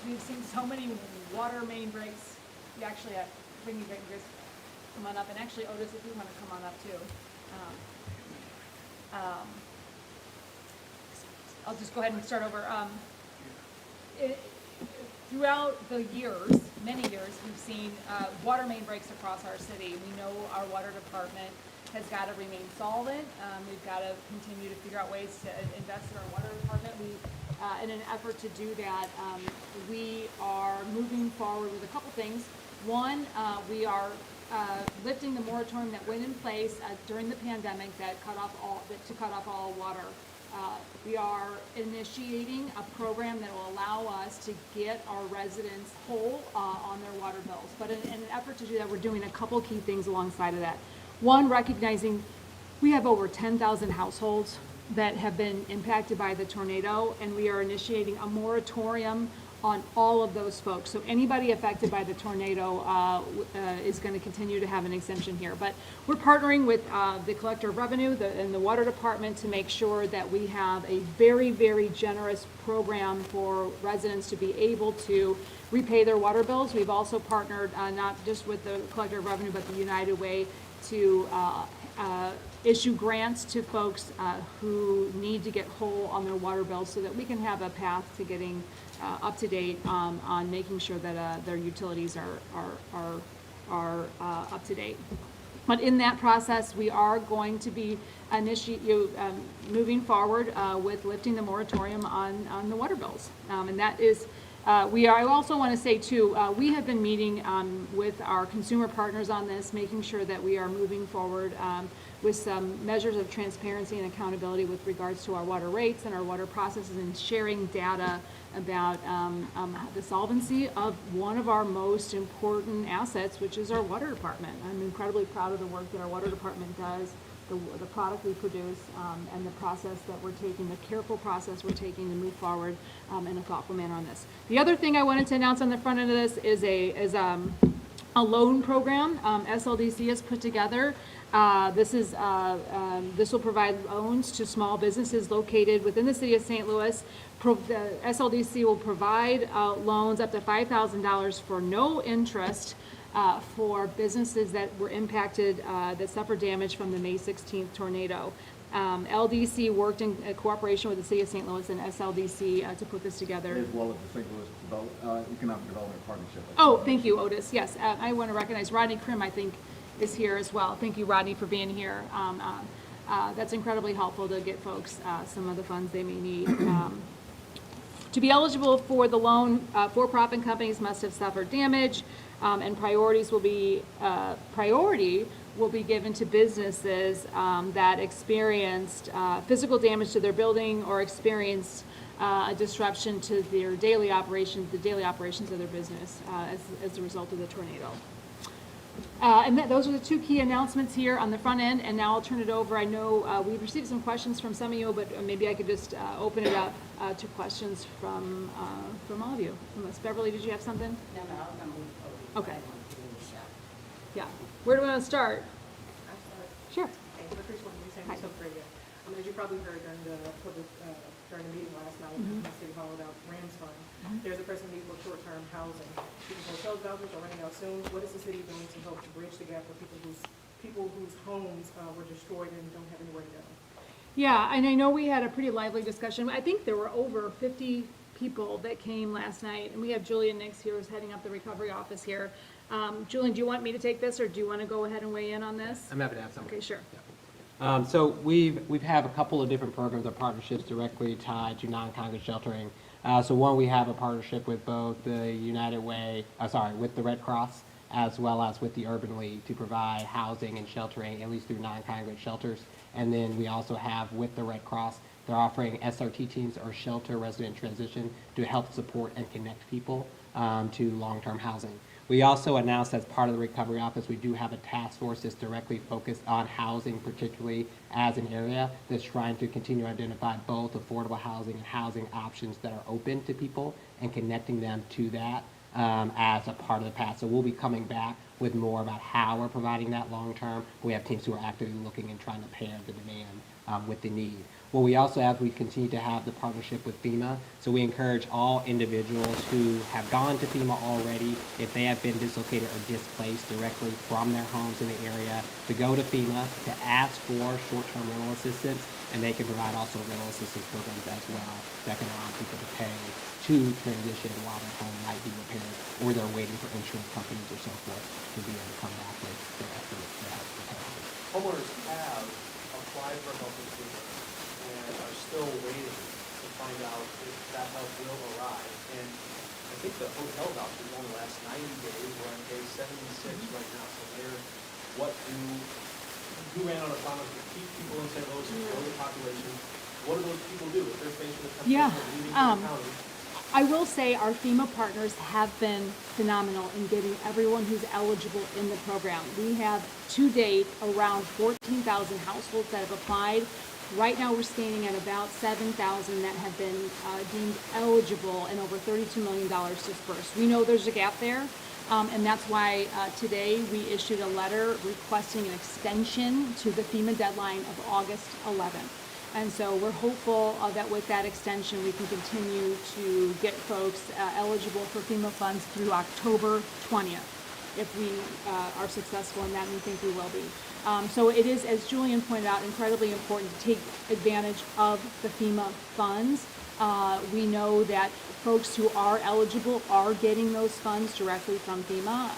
we've seen so many water main breaks. We actually bring you guys come on up, and actually Otis, if you want to come on up too. I'll just go ahead and start over. Throughout the years, many years, we've seen water main breaks across our city. We know our water department has got to remain solvent. We've got to continue to figure out ways to invest in our water department. In an effort to do that, we are moving forward with a couple things. One, we are lifting the moratorium that went in place during the pandemic that cut off all water. We are initiating a program that will allow us to get our residents whole on their water bills. But in an effort to do that, we're doing a couple key things alongside of that. One, recognizing we have over 10,000 households that have been impacted by the tornado, and we are initiating a moratorium on all of those folks. So anybody affected by the tornado is going to continue to have an exemption here. But we're partnering with the Collector of Revenue and the Water Department to make sure that we have a very, very generous program for residents to be able to repay their water bills. We've also partnered not just with the Collector of Revenue, but the United Way to issue grants to folks who need to get whole on their water bills so that we can have a path to getting up to date on making sure that their utilities are up to date. But in that process, we are going to be moving forward with lifting the moratorium on the water bills, and that is. I also want to say too, we have been meeting with our consumer partners on this, making sure that we are moving forward with some measures of transparency and accountability with regards to our water rates and our water processes, and sharing data about the solvency of one of our most important assets, which is our water department. I'm incredibly proud of the work that our water department does, the product we produce, and the process that we're taking, the careful process we're taking to move forward in a thoughtful manner on this. The other thing I wanted to announce on the front end of this is a loan program SLDC has put together. This will provide loans to small businesses located within the city of St. Louis. The SLDC will provide loans up to $5,000 for no interest for businesses that were impacted, that suffered damage from the May 16th tornado. LDC worked in cooperation with the City of St. Louis and SLDC to put this together. As well as the St. Louis Economic Development Partnership. Oh, thank you, Otis. Yes, I want to recognize Rodney Krim, I think, is here as well. Thank you, Rodney, for being here. That's incredibly helpful to get folks some of the funds they may need. To be eligible for the loan, for-profit companies must have suffered damage, and priority will be given to businesses that experienced physical damage to their building or experienced a disruption to their daily operations, of their business as a result of the tornado. Those are the two key announcements here on the front end, and now I'll turn it over. I know we've received some questions from some of you, but maybe I could just open it up to questions from all of you. Unless Beverly, did you have something? No, I was going to move over. Okay. Yeah. Where do we want to start? I'll start. Sure. Okay, Patrice, what you saying so pretty. As you probably heard during the meeting last night in City Hall about Rams Fund, there's a pressing need for short-term housing. People's hotel vouchers are running out soon. What is the city doing to help to bridge the gap for people whose homes were destroyed and don't have anywhere to go? Yeah, and I know we had a pretty lively discussion. I think there were over 50 people that came last night, and we have Julian Nix here who's heading up the recovery office here. Julian, do you want me to take this, or do you want to go ahead and weigh in on this? I'm happy to have some. Okay, sure. Yeah. So we've had a couple of different programs or partnerships directly tied to non-congregate sheltering. So one, we have a partnership with both the United Way, with the Red Cross, as well as with the Urban League to provide housing and sheltering, at least through non-congregate shelters. And then we also have with the Red Cross, they're offering SRT teams or shelter resident transition to help support and connect people to long-term housing. We also announced as part of the recovery office, we do have a task force that's directly focused on housing, particularly as an area that's trying to continue to identify both affordable housing and housing options that are open to people and connecting them to that as a part of the path. So we'll be coming back with more about how we're providing that long term. We have teams who are actively looking and trying to pair the demand with the need. What we also have, we continue to have the partnership with FEMA. So we encourage all individuals who have gone to FEMA already, if they have been dislocated or displaced directly from their homes in the area, to go to FEMA to ask for short-term rental assistance, and they can provide also rental assistance programs as well that can allow people to pay to transition while their home might be repaired, or they're waiting for insurance companies or so forth to be able to come back with their estimates for help repair. Homeowners have applied for help in FEMA and are still waiting to find out if that help will arrive. And I think the hotel vouchers only last 90 days. We're on day 76 right now. So Mayor, you ran on a promise to keep people in St. Louis and grow the population. What do those people do if they're faced with a temptation of leaving the county? I will say our FEMA partners have been phenomenal in getting everyone who's eligible in the program. We have to date around 14,000 households that have applied. Right now we're standing at about 7,000 that have been deemed eligible and over $32 million dispersed. We know there's a gap there, and that's why today we issued a letter requesting an extension to the FEMA deadline of August 11th. And so we're hopeful that with that extension, we can continue to get folks eligible for FEMA funds through October 20th, if we are successful in that, and we think we will be. So it is, as Julian pointed out, incredibly important to take advantage of the FEMA funds. We know that folks who are eligible are getting those funds directly from FEMA.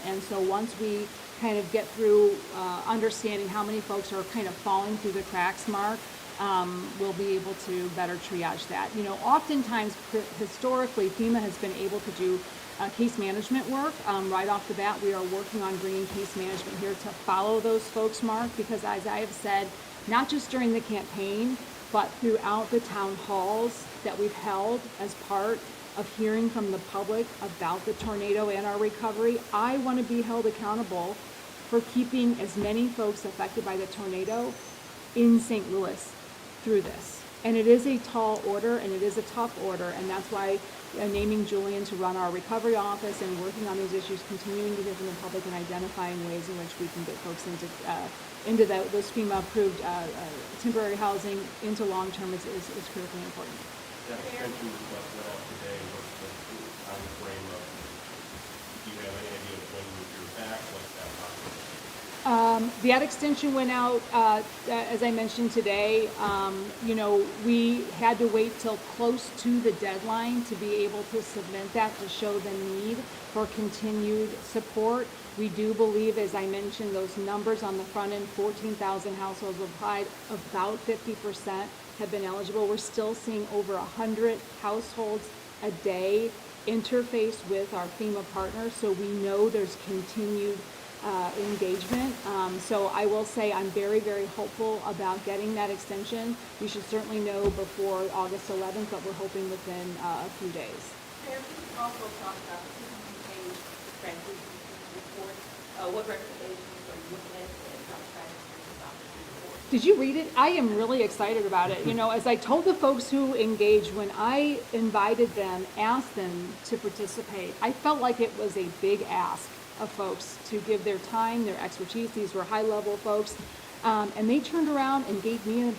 And so once we kind of get through understanding how many folks are kind of falling through the cracks, Mark, we'll be able to better triage that. You know, oftentimes, historically, FEMA has been able to do case management work. Right off the bat, we are working on bringing case management here to follow those folks, Mark, because as I have said, not just during the campaign, but throughout the town halls that we've held as part of hearing from the public about the tornado and our recovery, I want to be held accountable for keeping as many folks affected by the tornado in St. Louis through this. And it is a tall order, and it is a tough order, and that's why naming Julian to run our recovery office and working on these issues, continuing to hear from the public and identifying ways in which we can get folks into those FEMA-approved temporary housing into long-term is critically important. That extension request went out today. What's the time frame of, do you have any idea of when you're back? What's that process? That extension went out, as I mentioned today. You know, we had to wait till close to the deadline to be able to submit that to show the need for continued support. We do believe, as I mentioned, those numbers on the front end, 14,000 households applied, about 50% have been eligible. We're still seeing over 100 households a day interface with our FEMA partners, so we know there's continued engagement. So I will say I'm very, very hopeful about getting that extension. We should certainly know before August 11th, but we're hoping within a few days. Mayor, can you also talk about the 200-page transition report? What recommendations are you looking at and how transparent about this report? Did you read it? I am really excited about it. You know, as I told the folks who engaged, when I invited them, asked them to participate, I felt like it was a big ask of folks to give their time, their expertise. These were high-level folks, and they turned around and gave me an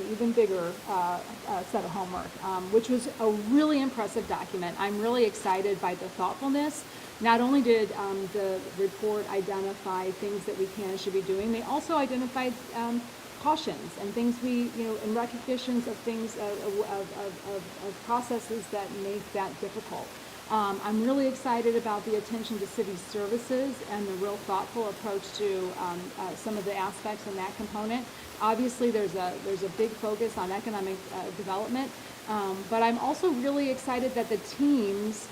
even bigger set of homework, which was a really impressive document. I'm really excited by the thoughtfulness. Not only did the report identify things that we can and should be doing, they also identified cautions and things and recognitions of things, of processes that make that difficult. I'm really excited about the attention to city services and the real thoughtful approach to some of the aspects in that component. Obviously, there's a big focus on economic development, but I'm also really excited that the teams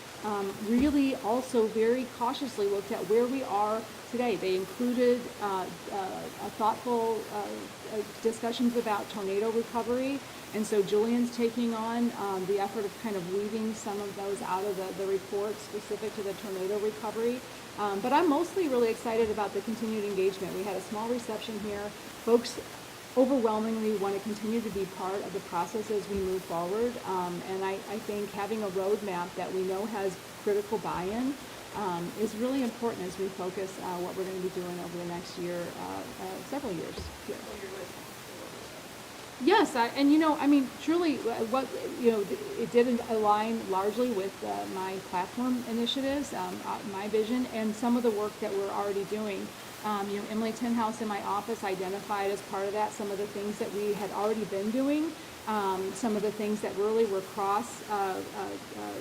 really also very cautiously looked at where we are today. They included thoughtful discussions about tornado recovery. And so Julian's taking on the effort of kind of weaving some of those out of the report specific to the tornado recovery. But I'm mostly really excited about the continued engagement. We had a small reception here. Folks overwhelmingly want to continue to be part of the process as we move forward. And I think having a roadmap that we know has critical buy-in is really important as we focus what we're going to be doing over the next year, several years here. Yes, and I mean, truly, what, it did align largely with my platform initiatives, my vision, and some of the work that we're already doing. Emily Tinhouse in my office identified as part of that some of the things that we had already been doing, some of the things that really were cross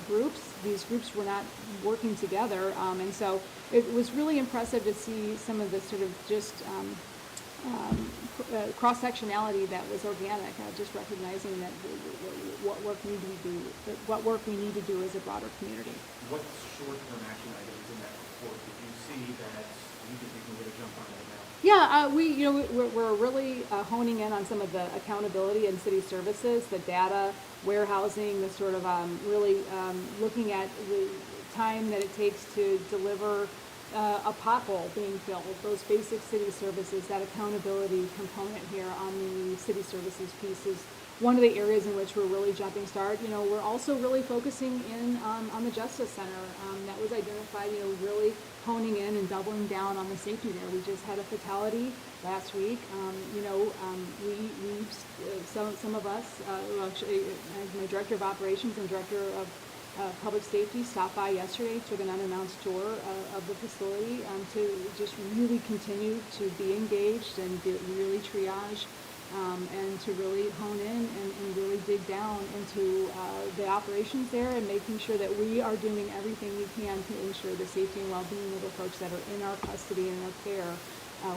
groups. These groups were not working together, and so it was really impressive to see some of the sort of just cross-sectionality that was organic, just recognizing that what work we need to do as a broader community. What short-term action items in that report did you see that you think we can get a jump on right now? Yeah, we're really honing in on some of the accountability and city services, the data, warehousing, the sort of really looking at the time that it takes to deliver a pothole being filled, those basic city services, that accountability component here on the city services piece is one of the areas in which we're really jumping start. We're also really focusing in on the Justice Center. That was identified, really honing in and doubling down on the safety there. We just had a fatality last week. Some of us, actually, my director of operations and director of public safety stopped by yesterday, took an unannounced tour of the facility to just really continue to be engaged and really triage and to really hone in and really dig down into the operations there and making sure that we are doing everything we can to ensure the safety and well-being of the folks that are in our custody and our care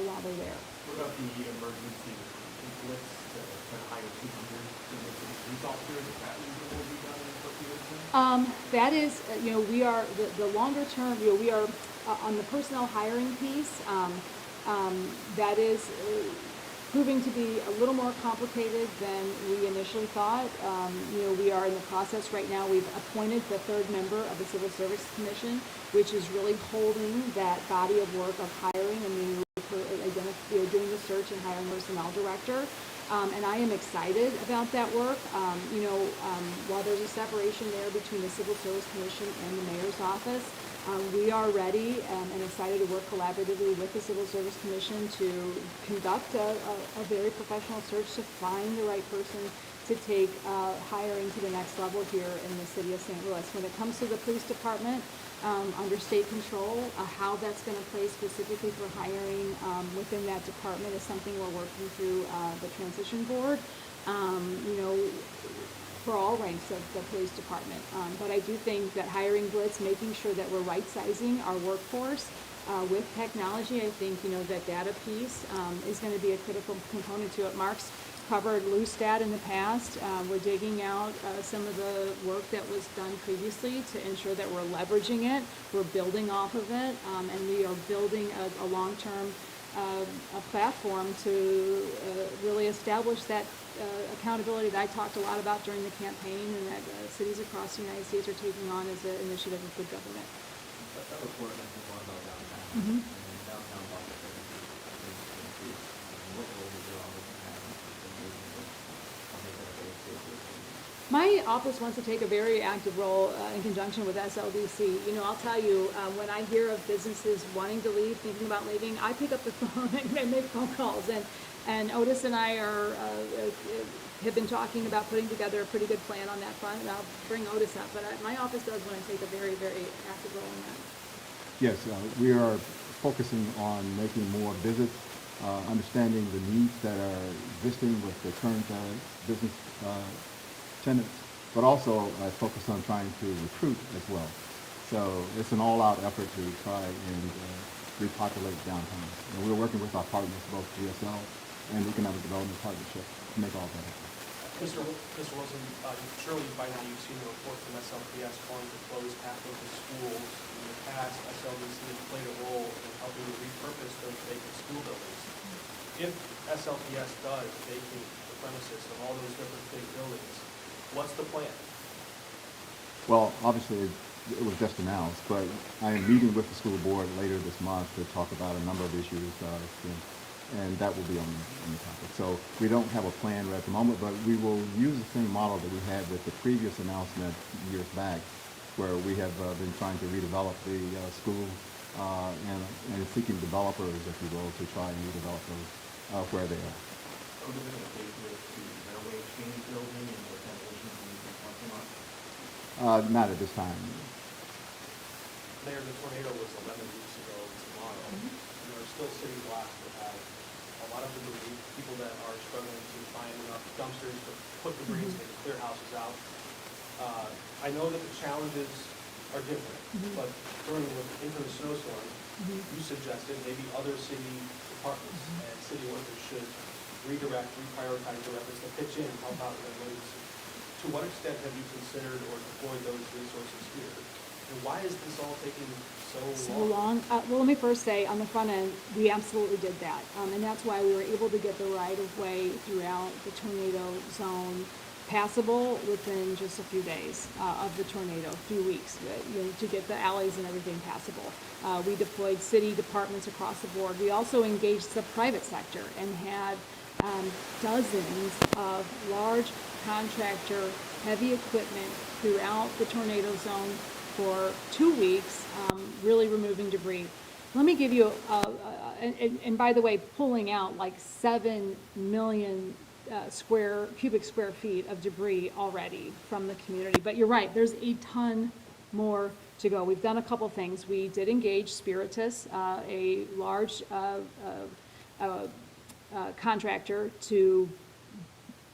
while they're there. What about the emergency blitz to hire 200 police officers? Is that reasonable to be done in a appropriate time? That is, we are, the longer term, we are on the personnel hiring piece, that is proving to be a little more complicated than we initially thought. We are in the process right now. We've appointed the third member of the Civil Service Commission, which is really holding that body of work of hiring and doing the search and hiring personnel director. And I am excited about that work. While there's a separation there between the Civil Service Commission and the Mayor's office, we are ready and excited to work collaboratively with the Civil Service Commission to conduct a very professional search to find the right person to take hiring to the next level here in the city of St. Louis. When it comes to the police department, under state control, how that's going to play specifically for hiring within that department is something we're working through the transition board. For all ranks of the police department. But I do think that hiring blitz, making sure that we're right-sizing our workforce with technology, I think, that data piece is going to be a critical component to it. Mark's covered LoosStat in the past. We're digging out some of the work that was done previously to ensure that we're leveraging it. We're building off of it, and we are building a long-term a platform to really establish that accountability that I talked a lot about during the campaign and that cities across the United States are taking on as an initiative of good government. That report mentions one about downtown. Mhm. And downtown budget increase. What role does your office have in making that a safer? My office wants to take a very active role in conjunction with SLDC. I'll tell you, when I hear of businesses wanting to leave, thinking about leaving, I pick up the phone and make phone calls. And Otis and I have been talking about putting together a pretty good plan on that front, and I'll bring Otis up. But my office does want to take a very, very active role in that. Yes, we are focusing on making more visits, understanding the needs that are existing with the current business tenants, but also focus on trying to recruit as well. So it's an all-out effort to try and repopulate downtown. And we're working with our partners, both GSL and Economic Development Partnership, to make all that happen. Mr. Wilson, surely by now you've seen the report from SLPS calling to close half of the schools. In the past, SLDC has played a role in helping to repurpose those vacant school buildings. If SLPS does vacate the premises of all those different big buildings, what's the plan? Well, obviously, it was just announced, but I am meeting with the school board later this month to talk about a number of issues, and that will be on the topic. So we don't have a plan right at the moment, but we will use the same model that we had with the previous announcement years back, where we have been trying to redevelop the school and seeking developers, if you will, to try and redevelop those where they are. What are the implications to driveway exchange building and the demolition of the new parking lot? Not at this time. Mayor, the tornado was 11 weeks ago tomorrow. There are still city blocks that have a lot of debris, people that are struggling to find enough dumpsters to put debris in, to clear houses out. I know that the challenges are different, but into the snowstorm, you suggested maybe other city departments and city workers should redirect, reprioritize their efforts to pitch in and help out with emergency. To what extent have you considered or deployed those resources here? And why is this all taking so long? Well, let me first say, on the front end, we absolutely did that. And that's why we were able to get the right-of-way throughout the tornado zone passable within just a few days of the tornado, a few weeks, to get the alleys and everything passable. We deployed city departments across the board. We also engaged the private sector and had dozens of large contractor heavy equipment throughout the tornado zone for 2 weeks, really removing debris. Let me give you and by the way, pulling out like 7 million cubic square feet of debris already from the community. But you're right, there's a ton more to go. We've done a couple things. We did engage Spiritus, a large contractor, to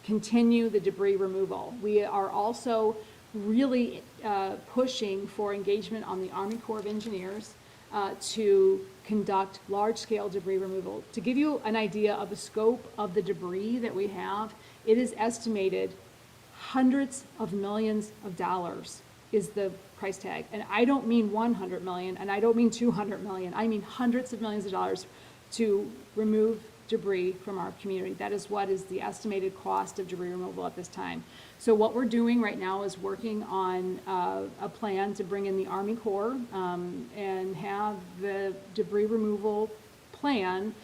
continue the debris removal. We are also really pushing for engagement on the Army Corps of Engineers to conduct large-scale debris removal. To give you an idea of the scope of the debris that we have, it is estimated hundreds of millions of dollars is the price tag. And I don't mean 100 million, and I don't mean 200 million. I mean hundreds of millions of dollars to remove debris from our community. That is what is the estimated cost of debris removal at this time. So what we're doing right now is working on a plan to bring in the Army Corps and have the debris removal plan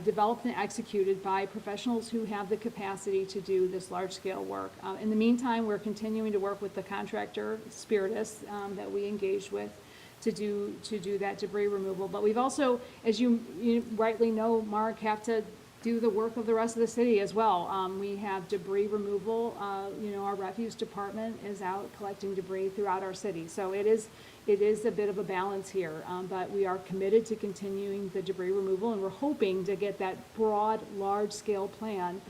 developed and executed by professionals who have the capacity to do this large-scale work. In the meantime, we're continuing to work with the contractor, Spiritus, that we engaged with to do that debris removal. But we've also, as you rightly know, Mark, have to do the work of the rest of the city as well. We have debris removal. Our refuse department is out collecting debris throughout our city. So it is a bit of a balance here, but we are committed to continuing the debris removal, and we're hoping to get that broad, large-scale plan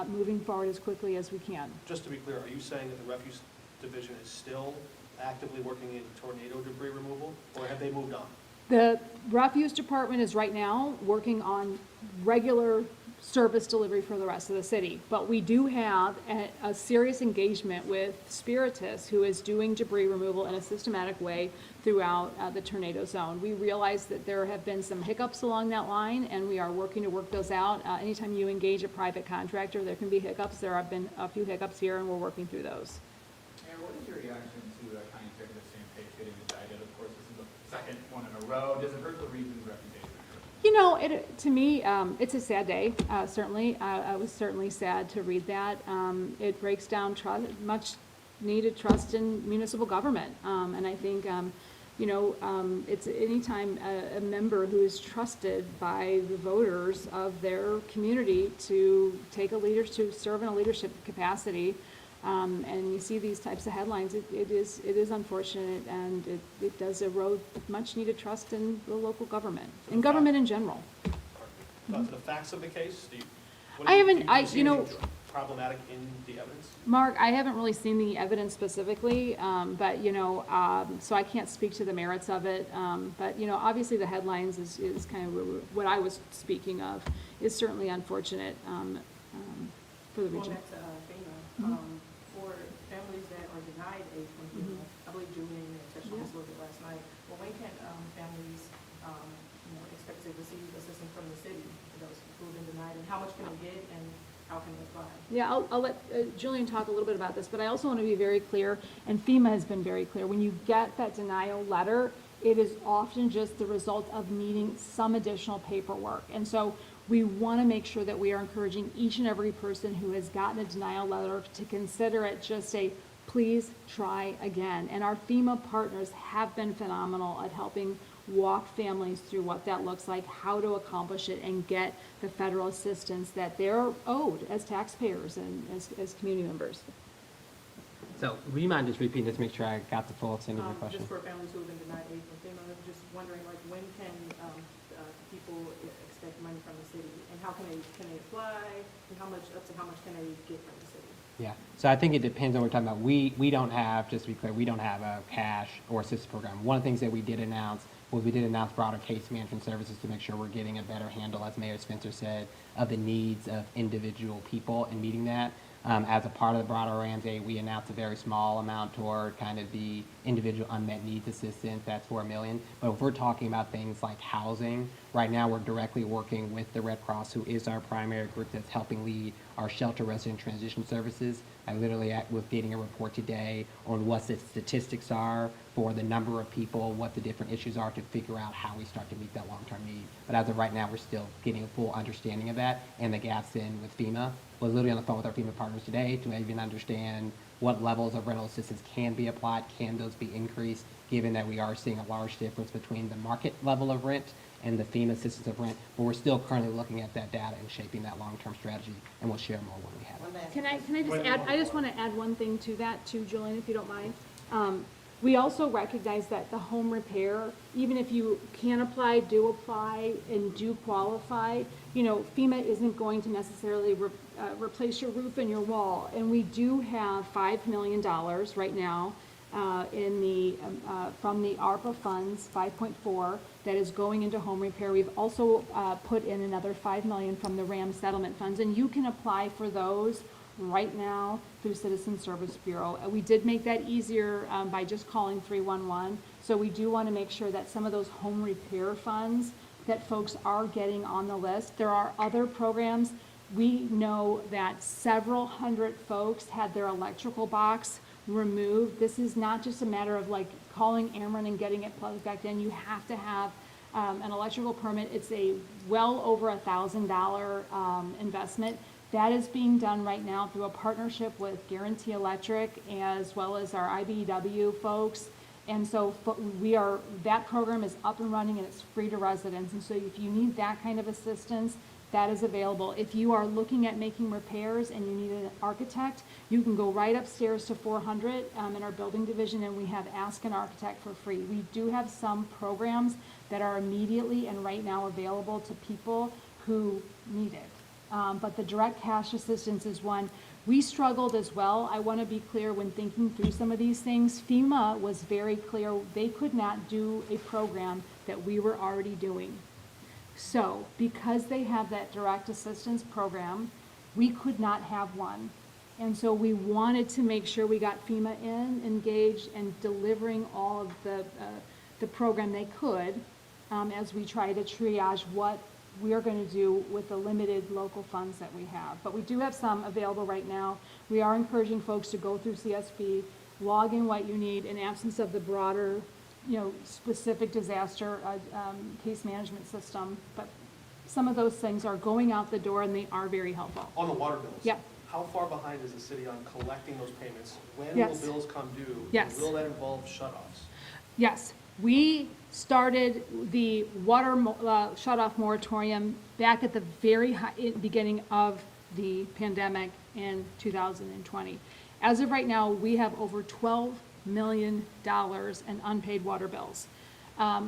moving forward as quickly as we can. Just to be clear, are you saying that the refuse division is still actively working in tornado debris removal, or have they moved on? The refuse department is right now working on regular service delivery for the rest of the city. But we do have a serious engagement with Spiritus, who is doing debris removal in a systematic way throughout the tornado zone. We realize that there have been some hiccups along that line, and we are working to work those out. Anytime you engage a private contractor, there can be hiccups. There have been a few hiccups here, and we're working through those. Mayor, what is your reaction to County Executive Sam Page getting indicted? Of course, this is the second one in a row. Does it hurt the region's reputation? To me, it's a sad day, certainly. I was certainly sad to read that. It breaks down much needed trust in municipal government. And I think, it's anytime a member who is trusted by the voters of their community to serve in a leadership capacity, and you see these types of headlines, it is unfortunate, and it does erode much needed trust in the local government, and government in general. The facts of the case? Do you see anything problematic in the evidence? Mark, I haven't really seen the evidence specifically, but so I can't speak to the merits of it. But obviously the headlines is kind of what I was speaking of, is certainly unfortunate for the region. Going back to FEMA, for families that are denied aid from FEMA, I believe Julian touched on this a little bit last night. Well, when can families expect to receive assistance from the city for those who have been denied, and how much can they get, and how can they apply? Yeah, I'll let Julian talk a little bit about this, but I also want to be very clear, and FEMA has been very clear. When you get that denial letter, it is often just the result of needing some additional paperwork. And so we want to make sure that we are encouraging each and every person who has gotten a denial letter to consider it just a please try again. And our FEMA partners have been phenomenal at helping walk families through what that looks like, how to accomplish it, and get the federal assistance that they're owed as taxpayers and as community members. So, would you mind just repeating this, make sure I got the full extent of your question? Just for families who have been denied aid from FEMA, just wondering, like, when can people expect money from the city? And how can they apply? And up to how much can they get from the city? Yeah, so I think it depends on what we're talking about. We don't have, just to be clear, we don't have a cash or assistance program. One of the things that we did announce was we did announce broader case management services to make sure we're getting a better handle, as Mayor Spencer said, of the needs of individual people and meeting that. As a part of the broader Ramsey, we announced a very small amount toward kind of the individual unmet needs assistance, that's $4 million. But if we're talking about things like housing, right now we're directly working with the Red Cross, who is our primary group that's helping lead our shelter resident transition services. I literally was getting a report today on what the statistics are for the number of people, what the different issues are to figure out how we start to meet that long-term need. But as of right now, we're still getting a full understanding of that and the gaps in with FEMA. We're literally on the phone with our FEMA partners today to even understand what levels of rental assistance can be applied, can those be increased, given that we are seeing a large difference between the market level of rent and the FEMA assistance of rent. But we're still currently looking at that data and shaping that long-term strategy, and we'll share more when we have it. Can I just add, I just want to add one thing to that too, Julian, if you don't mind. We also recognize that the home repair, even if you can apply, do apply, and do qualify, you know, FEMA isn't going to necessarily replace your roof and your wall. And we do have $5 million right now from the ARPA funds, 5.4, that is going into home repair. We've also put in another $5 million from the RAM settlement funds, and you can apply for those right now through Citizen Service Bureau. We did make that easier by just calling 311. So we do want to make sure that some of those home repair funds that folks are getting on the list. There are other programs. We know that several hundred folks had their electrical box removed. This is not just a matter of like calling Ameren and getting it plugged back in. You have to have an electrical permit. It's a well over $1,000 investment. That is being done right now through a partnership with Guarantee Electric as well as our IBEW folks. And so that program is up and running and it's free to residents. And so if you need that kind of assistance, that is available. If you are looking at making repairs and you need an architect, you can go right upstairs to 400 in our building division, and we have Ask an Architect for free. We do have some programs that are immediately and right now available to people who need it. But the direct cash assistance is one. We struggled as well. I want to be clear when thinking through some of these things. FEMA was very clear. They could not do a program that we were already doing. So because they have that direct assistance program, we could not have one. And so we wanted to make sure we got FEMA engaged and delivering all of the program they could as we try to triage what we are going to do with the limited local funds that we have. But we do have some available right now. We are encouraging folks to go through CSB, log in what you need in absence of the broader, specific disaster case management system. But some of those things are going out the door and they are very helpful. On the water bills? Yeah. How far behind is the city on collecting those payments? When Yes. will bills come due? Yes. Will that involve shutoffs? Yes, we started the water shutoff moratorium back at the very beginning of the pandemic in 2020. As of right now, we have over $12 million in unpaid water bills.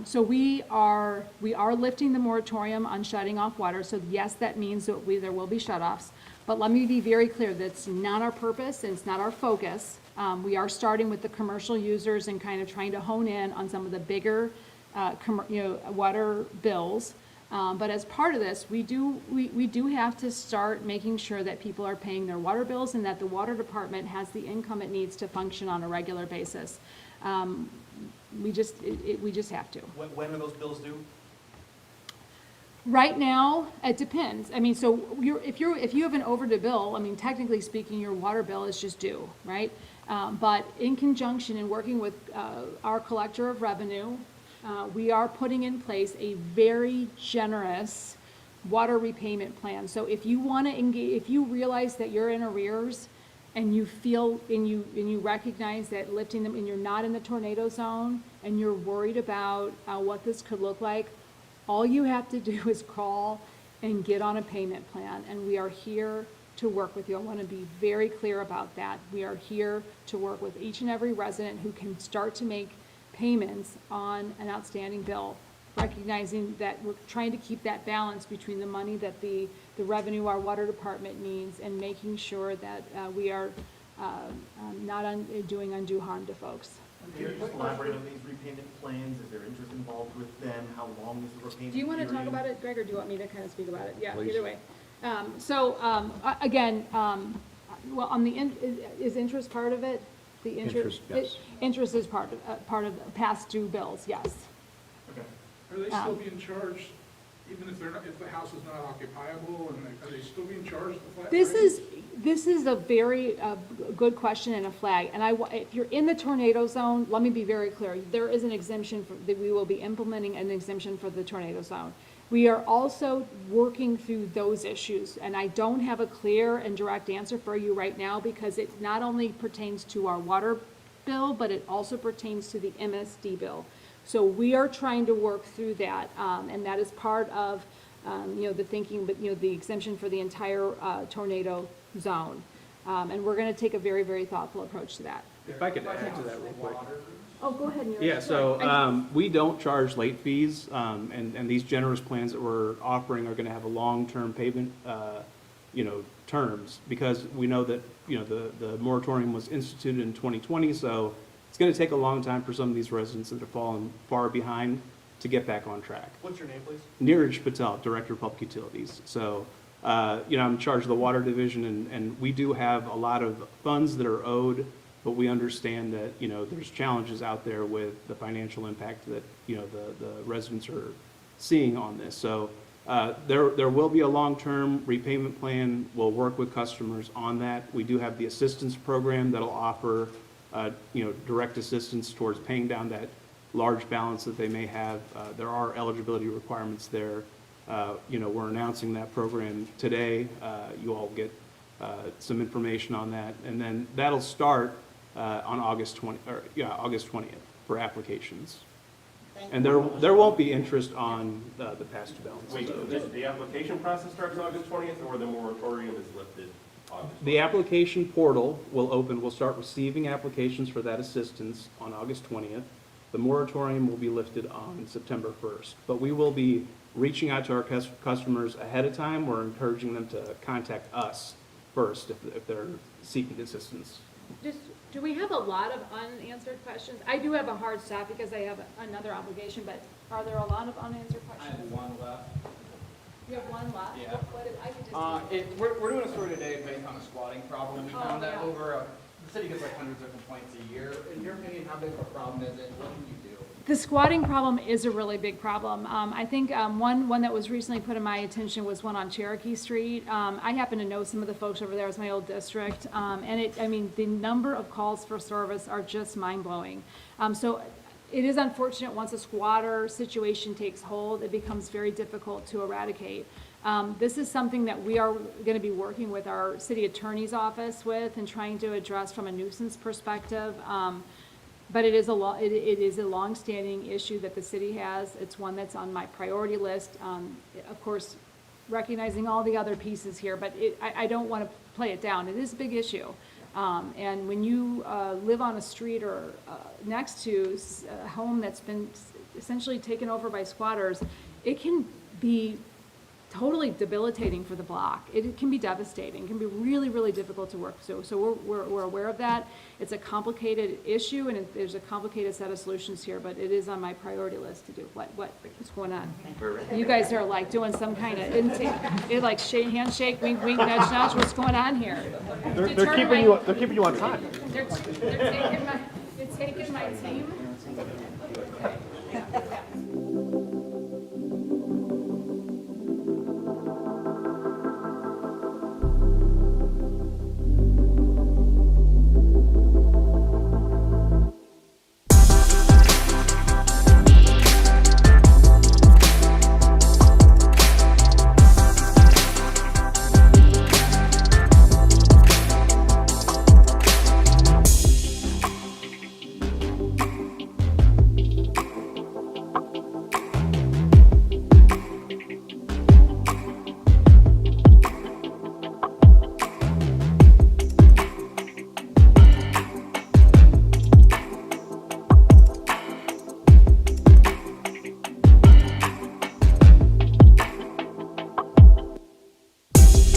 So we are lifting the moratorium on shutting off water. So yes, that means that there will be shutoffs. But let me be very clear, that's not our purpose and it's not our focus. We are starting with the commercial users and kind of trying to hone in on some of the bigger water bills. But as part of this, we do have to start making sure that people are paying their water bills and that the water department has the income it needs to function on a regular basis. We just have to. When are those bills due? Right now, it depends. I mean, so if you have an overdue bill, I mean, technically speaking, your water bill is just due, right? But in conjunction and working with our collector of revenue, we are putting in place a very generous water repayment plan. So if you want to engage, if you realize that you're in arrears and you feel, and you recognize that lifting them, and you're not in the tornado zone, and you're worried about what this could look like, all you have to do is call and get on a payment plan, and we are here to work with you. I want to be very clear about that. We are here to work with each and every resident who can start to make payments on an outstanding bill, recognizing that we're trying to keep that balance between the money that the revenue our water department needs and making sure that we are not doing undue harm to folks. Can you just elaborate on these repayment plans? Is there interest involved with them? How long is the repayment period? Do you want to talk about it, Greg, or do you want me to kind of speak about it? Yeah, Please. either way. Again, well, on the, is interest part of it? The Interest, yes. Interest is part of past due bills, yes. Okay. Are they still being charged, even if they're not, if the house is not occupiable, and are they still being charged the flat rate? This is a very good question and a flag. And if you're in the tornado zone, let me be very clear. There is an exemption that we will be implementing an exemption for the tornado zone. We are also working through those issues, and I don't have a clear and direct answer for you right now because it not only pertains to our water bill, but it also pertains to the MSD bill. So we are trying to work through that, and that is part of, the thinking, but, the exemption for the entire tornado zone. And we're going to take a very, very thoughtful approach to that. If I could add to that real quick. Oh, go ahead, Neil. Yeah, so we don't charge late fees, and these generous plans that we're offering are going to have a long-term payment, terms, because we know that, the moratorium was instituted in 2020, so it's going to take a long time for some of these residents that have fallen far behind to get back on track. What's your name, please? Neeraj Patel, Director of Public Utilities. So, I'm in charge of the water division, and we do have a lot of funds that are owed, but we understand that, there's challenges out there with the financial impact that, the residents are seeing on this. So there will be a long-term repayment plan. We'll work with customers on that. We do have the assistance program that'll offer, direct assistance towards paying down that large balance that they may have. There are eligibility requirements there. We're announcing that program today. You all get some information on that, and then that'll start on August 20th for applications. And there won't be interest on the past due balance. Wait, the application process starts August 20th, or the moratorium is lifted August 20th? The application portal will open. We'll start receiving applications for that assistance on August 20th. The moratorium will be lifted on September 1st. But we will be reaching out to our customers ahead of time. We're encouraging them to contact us first if they're seeking assistance. Do we have a lot of unanswered questions? I do have a hard stop because I have another obligation, but are there a lot of unanswered I questions? have one left. You have one left? Yeah. I could just. We're doing a story today based on a squatting problem. We found that yeah. the city gets like hundreds of complaints a year. In your opinion, how big of a problem is it? What can you do? The squatting problem is a really big problem. I think one that was recently put in my attention was one on Cherokee Street. I happen to know some of the folks over there. It's my old district. And the number of calls for service are just mind-blowing. So it is unfortunate once a squatter situation takes hold, it becomes very difficult to eradicate. This is something that we are going to be working with our city attorney's office with and trying to address from a nuisance perspective. But it is a long-standing issue that the city has. It's one that's on my priority list. Of course, recognizing all the other pieces here, but I don't want to play it down. It is a big issue. And when you live on a street or next to a home that's been essentially taken over by squatters, it can be totally debilitating for the block. It can be devastating. It can be really, really difficult to work through. So we're aware of that. It's a complicated issue, and there's a complicated set of solutions here, but it is on my priority list to do. What's going on? You guys are like doing some kind of intake, like handshake, wink, wink, nudge, nudge. What's going on here? They're keeping you on time. They're taking my team.